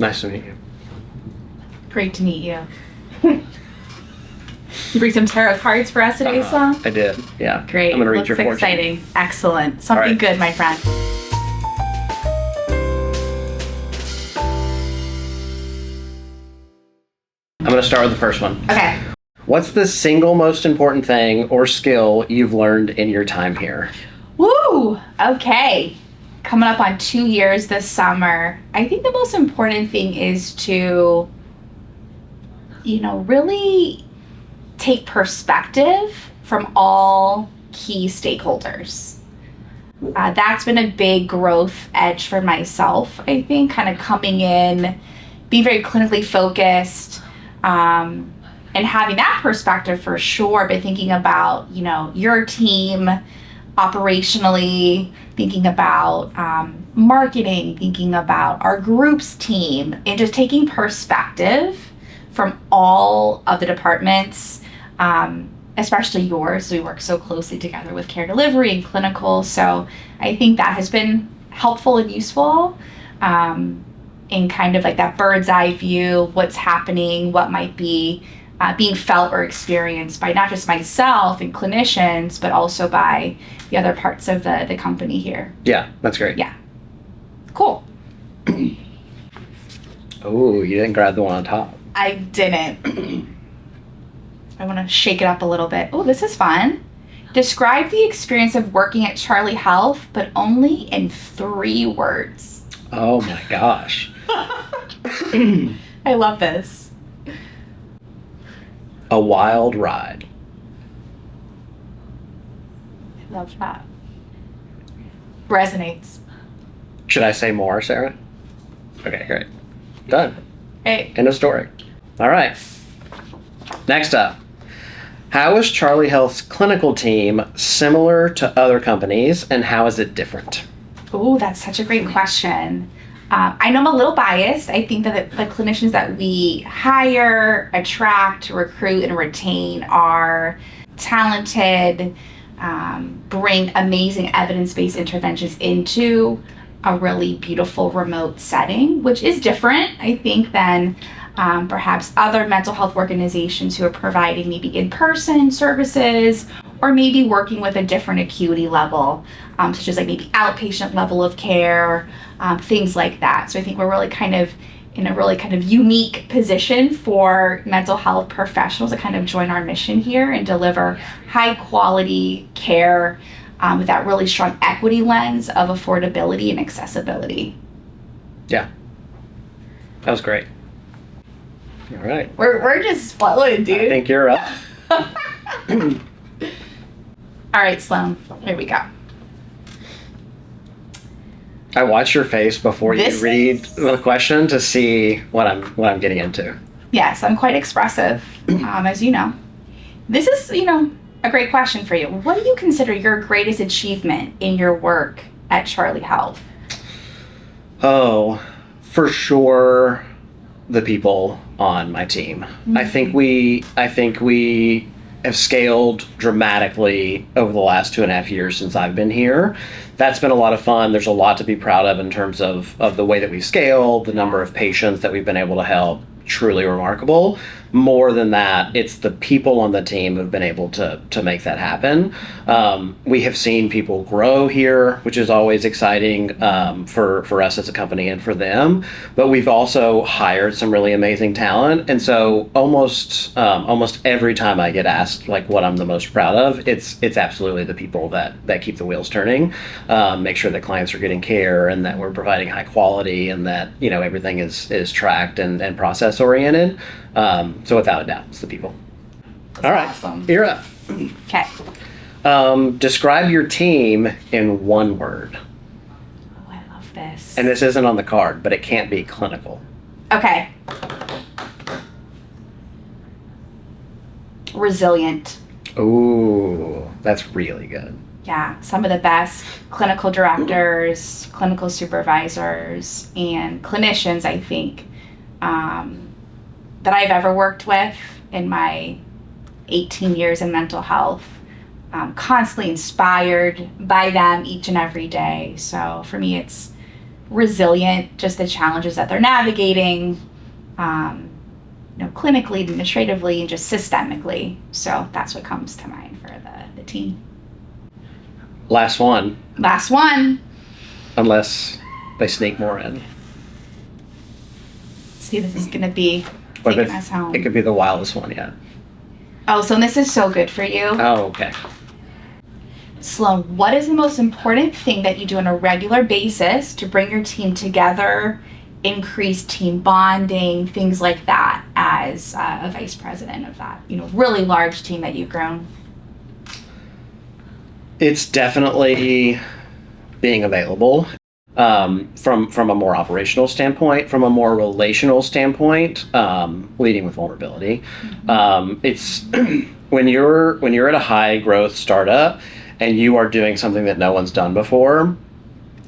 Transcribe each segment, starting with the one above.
Nice to meet you. Great to meet you. You bring some tarot cards for us today, Sloan? I did, yeah. Great. I'm going to read your fortune. Looks exciting. Excellent. Something good, my friend. I'm going to start with the first one. Okay. What's the single most important thing or skill you've learned in your time here? Woo! Okay. Coming up on 2 years this summer. I think the most important thing is to, really take perspective from all key stakeholders. That's been a big growth edge for myself, I think, kind of coming in, being very clinically focused, and having that perspective for sure, but thinking about, your team operationally, thinking about marketing, thinking about our group's team, and just taking perspective from all of the departments, especially yours. We work so closely together with care delivery and clinical, so I think that has been helpful and useful in kind of like that bird's eye view, what's happening, what might be being felt or experienced by not just myself and clinicians, but also by the other parts of the company here. Yeah, that's great. Yeah. Cool. Oh, you didn't grab the one on top. I didn't. I want to shake it up a little bit. Oh, this is fun. Describe the experience of working at Charlie Health, but only in 3 words. Oh my gosh. I love this. A wild ride. I love that. Resonates. Should I say more, Sarah? Okay, great. Done. Hey. End of story. All right. Next up. How is Charlie Health's clinical team similar to other companies, and how is it different? Oh, that's such a great question. I know I'm a little biased. I think that the clinicians that we hire, attract, recruit, and retain are talented, bring amazing evidence-based interventions into a really beautiful remote setting, which is different, I think, than perhaps other mental health organizations who are providing maybe in-person services or maybe working with a different acuity level, such as like maybe outpatient level of care, things like that. So I think we're really kind of in a really kind of unique position for mental health professionals to kind of join our mission here and deliver high quality care with that really strong equity lens of affordability and accessibility. Yeah. That was great. All right. We're just flowing, dude. I think you're up. All right, Sloan, here we go. I watch your face before you read the question to see what I'm getting into. Yes, I'm quite expressive, as you know. This is, a great question for you. What do you consider your greatest achievement in your work at Charlie Health? Oh, for sure, the people on my team. Mm-hmm. I think we have scaled dramatically over the last 2.5 years since I've been here. That's been a lot of fun. There's a lot to be proud of in terms of the way that we've scaled, the number of patients that we've been able to help. Truly remarkable. More than that, it's the people on the team who've been able to make that happen. We have seen people grow here, which is always exciting for us as a company and for them. But we've also hired some really amazing talent, and so almost every time I get asked like what I'm the most proud of, it's absolutely the people that keep the wheels turning, make sure that clients are getting care and that we're providing high quality and that everything is tracked and process oriented. So without a doubt, it's the people. That's all right, awesome. You're up. Okay. Describe your team in 1 word. Oh, I love this. And this isn't on the card, but it can't be clinical. Okay. Resilient. Ooh, that's really good. Yeah, some of the best clinical directors, clinical supervisors, and clinicians, I think, that I've ever worked with in my 18 years in mental health. Constantly inspired by them each and every day. So for me, it's resilient, just the challenges that they're navigating, clinically, administratively, and just systemically. So that's what comes to mind for the team. Last one. Last one. Unless they sneak more in. See, this is going to be But taking us home. it could be the wildest one yet. Oh, so this is so good for you. Oh, okay. Sloan, what is the most important thing that you do on a regular basis to bring your team together, increase team bonding, things like that, as a vice president of that, really large team that you've grown? It's definitely being available. From a more operational standpoint, from a more relational standpoint, leading with vulnerability. It's when you're at a high growth startup and you are doing something that no one's done before,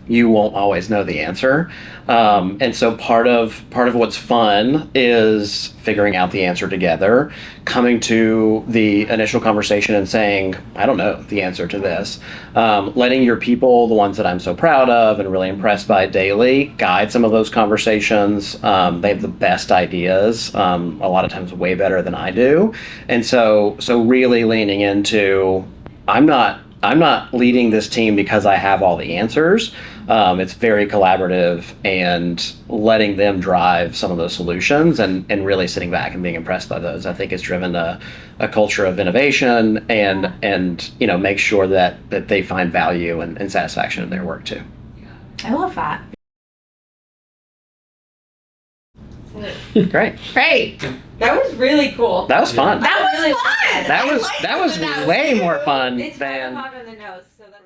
you won't always know the answer. And so part of what's fun is figuring out the answer together, coming to the initial conversation and saying, I don't know the answer to this. Letting your people, the ones that I'm so proud of and really impressed by daily, guide some of those conversations. They have the best ideas, a lot of times way better than I do. And so really leaning into, I'm not leading this team because I have all the answers. It's very collaborative and letting them drive some of those solutions and really sitting back and being impressed by those. I think it's driven a culture of innovation and make sure that they find value and satisfaction in their work too. I love that. Great. That was really cool. That was fun. That was really fun. That was way more fun It's than. kind of hot on the nose, so that's